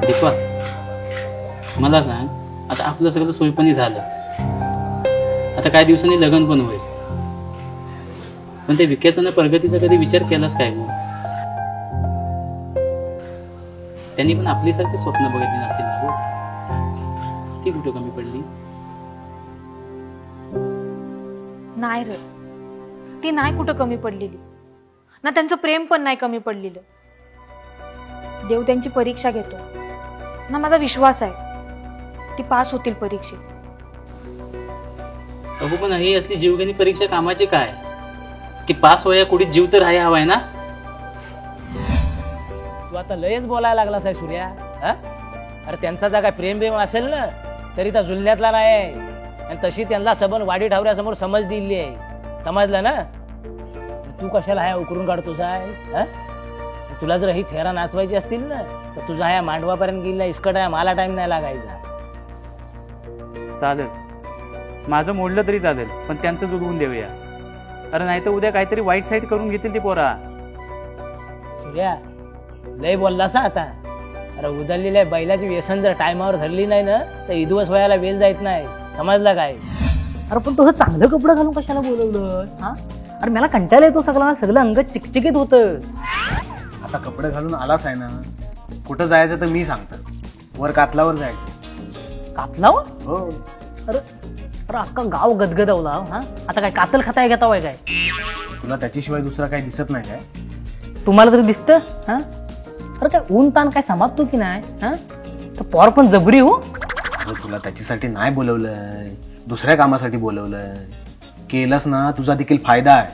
दीपा, मला सांग, आता आपलं सगळं सोयीपणी झालं, आता काही दिवसांनी लग्न पण होईल, पण ते विक्याचा ना प्रगतीचा कधी विचार केलाच काय मग? त्यांनी पण आपल्यासारखी स्वप्न बघितली नसतील ना हो? ती कुठं कमी पडली? नाही रे, ती नाही कुठं कमी पडलेली ना, त्यांचं प्रेम पण नाही कमी पडलेलं. देव त्यांची परीक्षा घेतो ना, माझा विश्वास आहे ती पास होतील परीक्षेत. अगो पण ही असली जीवघेणी परीक्षा कामाची काय? ती पास व्हाया कुठे जीव तर राहाय हवाय ना. तू आता लयच बोलायला लागलास आहे सूर्या. अरे त्यांचा जर काय प्रेम बिम असेल ना तरी त्या जुलण्यातला नाही, आणि तशी त्यांना सबन वाडी ठावऱ्यासमोर समज दिली आहे, समजलं ना. तू कशाला ह्या उकरून काढतोस आहे? तुला जर ही थेरा नाचवायची असतील ना तर तुझा ह्या मांडवापर्यंत गेला इस्कट आहे, मला टाइम नाही लागायचा. चालेल, माझं मोडलं तरी चालेल, पण त्यांचं जुळवून देऊया. अरे नाही तर उद्या काहीतरी वाईट साईड करून घेतील ती पोरा. सूर्या लय बोललास आता. अरे उधळलेल्या बैलाची व्यसन जर टायमावर धरली नाही ना तर इदिवस वयाला वेल जायच नाही, समजलं काय? अरे पण तुझं चांगलं कपडं घालून कशाला बोलवलं? हा, अरे मला कंटाळा येतो सगळं अंग चिकचिकीत होतं. आता कपडे घालून आलाच आहे ना, कुठं जायचं तर मी सांगतो, वर कातलावर जायचं. कातलावर? हो. अरे अरे अख्खा गाव गदगदवला. हा, आता काय कातल खाताय घेता वय काय? तुला त्याच्याशिवाय दुसरा काही दिसत नाही काय? तुम्हाला तरी दिसतं? हा, अरे काय ऊन ताण काय समाप्तो की नाही? हा, तर पोर पण जबरी हो. तुला त्याच्यासाठी नाही बोलवलंय, दुसऱ्या कामासाठी बोलवलंय. केलंस ना तुझा देखील फायदा आहे.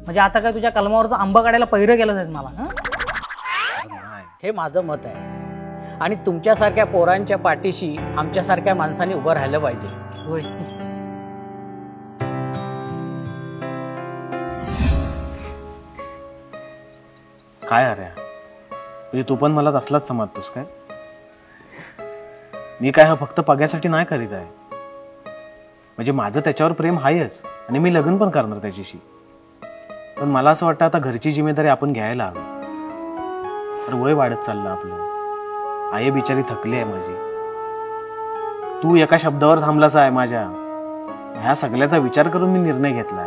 म्हणजे आता काय तुझ्या कलमावरचा आंबा काढायला पहिरं केलं जाईल मला? हे माझं मत आहे, आणि तुमच्यासारख्या पोरांच्या पाठीशी आमच्यासारख्या माणसांनी उभं राहिलं पाहिजे. होय. काय अरे, म्हणजे तू पण मला तसलाच समजतोस काय? मी काय हा फक्त पग्यासाठी नाही करीत आहे, म्हणजे माझं त्याच्यावर प्रेम आहेच आणि मी लग्न पण करणार त्याच्याशी. पण मला असं वाटतं आता घरची जिम्मेदारी आपण घ्यायला हवी. तर वय वाढत चाललं आपलं, आई बिचारी थकली आहे माझी. तू एका शब्दावर थांबलाच आहे माझ्या. ह्या सगळ्याचा विचार करून मी निर्णय घेतला.